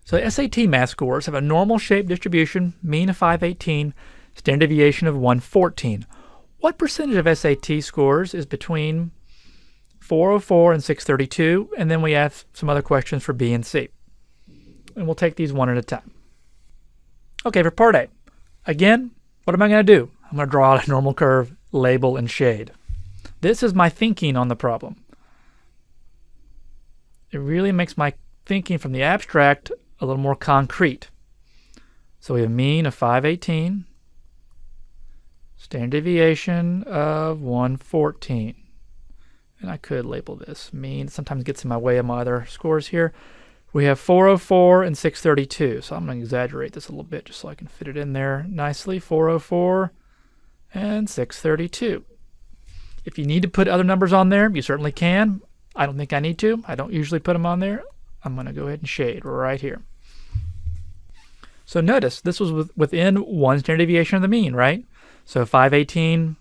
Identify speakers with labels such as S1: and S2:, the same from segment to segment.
S1: So SAT math scores have a normal shape distribution, mean of 518, standard deviation of 114. What percentage of SAT scores is between 404 and 632? And then we have some other questions for B and C. And we'll take these one at a time. Okay, for part A. Again, what am I going to do? I'm going to draw out a normal curve, label, and shade. This is my thinking on the problem. It really makes my thinking from the abstract a little more concrete. So we have mean of 518, standard deviation of 114. And I could label this mean. Sometimes it gets in my way of my other scores here. We have 404 and 632. So I'm going to exaggerate this a little bit just so I can fit it in there nicely. 404 and 632. If you need to put other numbers on there, you certainly can. I don't think I need to. I don't usually put them on there. I'm going to go ahead and shade right here. So notice this was within one standard deviation of the mean, right? So 518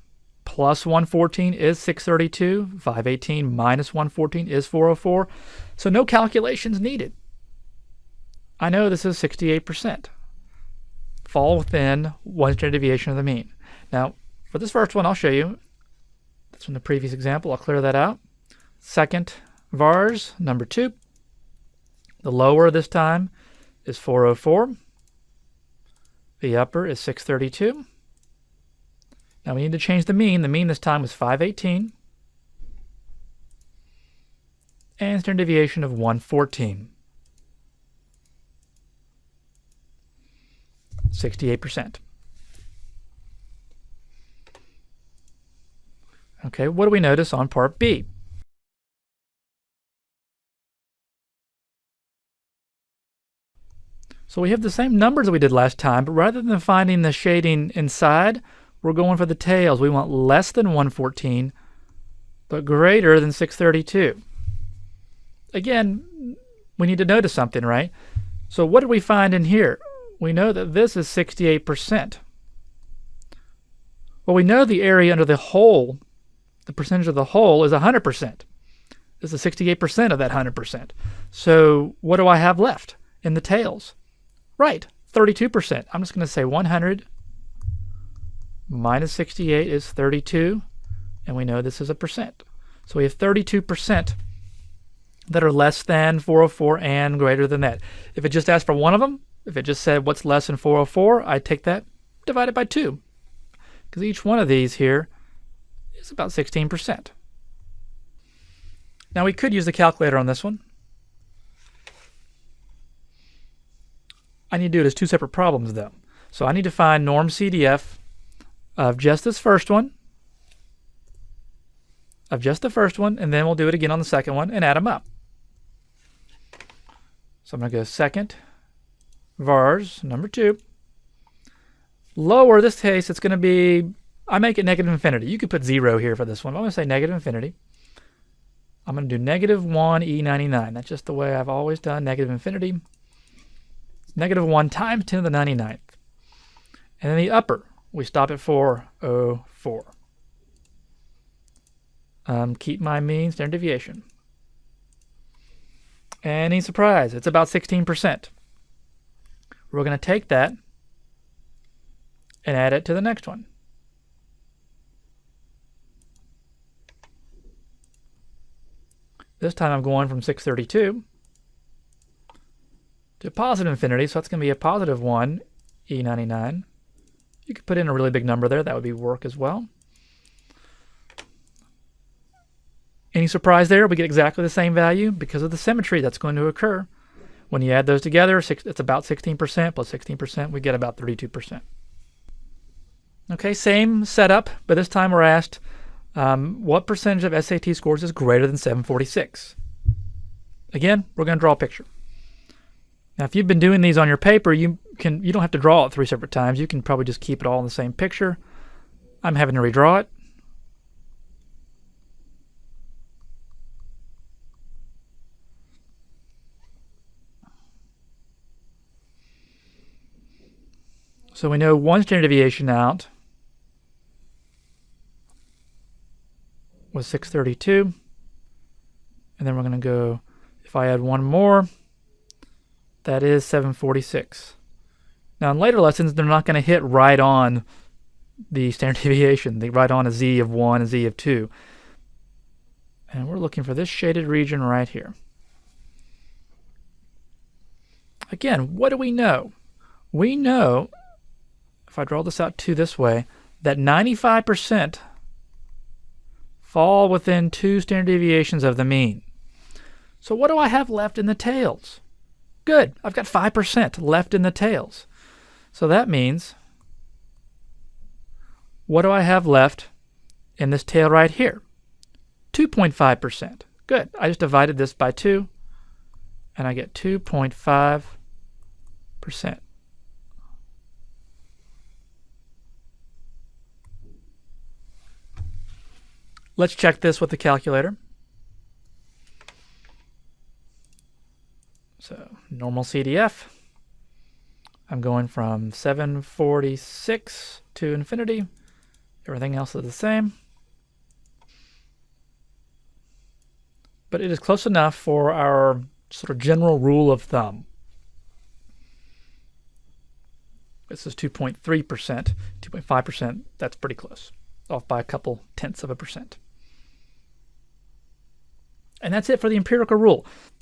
S1: plus 114 is 632. 518 minus 114 is 404. So no calculations needed. I know this is 68%. Fall within one standard deviation of the mean. Now, for this first one, I'll show you. That's from the previous example. I'll clear that out. Second vars, number 2. The lower this time is 404. The upper is 632. Now we need to change the mean. The mean this time was 518. And standard deviation of 114. 68%. Okay, what do we notice on part B? So we have the same numbers that we did last time, but rather than finding the shading inside, we're going for the tails. We want less than 114, but greater than 632. Again, we need to notice something, right? So what did we find in here? We know that this is 68%. Well, we know the area under the hole, the percentage of the hole, is 100%. This is 68% of that 100%. So what do I have left in the tails? Right, 32%. I'm just going to say 100 minus 68 is 32, and we know this is a percent. So we have 32% that are less than 404 and greater than that. If it just asked for one of them, if it just said what's less than 404, I'd take that divided by 2, because each one of these here is about 16%. Now we could use the calculator on this one. I need to do it as 2 separate problems though. So I need to find norm CDF of just this first one, and then we'll do it again on the second one and add them up. So I'm going to go second vars, number 2. Lower, this case, it's going to be, I make it negative infinity. You could put 0 here for this one. I'm going to say negative infinity. I'm going to do negative 1 E99. That's just the way I've always done negative infinity. Negative 1 times 10 to the 99th. And then the upper, we stop at 404. Keep my mean standard deviation. Any surprise, it's about 16%. We're going to take that and add it to the next one. This time I'm going from 632 to positive infinity, so that's going to be a positive 1 E99. You could put in a really big number there. That would be work as well. Any surprise there? We get exactly the same value because of the symmetry that's going to occur. When you add those together, it's about 16% plus 16%. We get about 32%. Okay, same setup, but this time we're asked what percentage of SAT scores is greater than 746? Again, we're going to draw a picture. Now, if you've been doing these on your paper, you don't have to draw it 3 separate times. You can probably just keep it all in the same picture. I'm having to redraw it. So we know one standard deviation out was 632. And then we're going to go, if I add one more, That is 746. Now in later lessons, they're not going to hit right on the standard deviation. They write on a z of 1, a z of 2. And we're looking for this shaded region right here. Again, what do we know? We know, if I draw this out to this way, that 95% fall within 2 standard deviations of the mean. So what do I have left in the tails? Good, I've got 5% left in the tails. So that means, what do I have left in this tail right here? 2.5%. Good, I just divided this by 2, and I get 2.5%. Let's check this with the calculator. So normal CDF. I'm going from 746 to infinity. Everything else is the same. But it is close enough for our sort of general rule of thumb. This is 2.3%, 2.5%. That's pretty close, off by a couple tenths of a percent. And that's it for the empirical rule.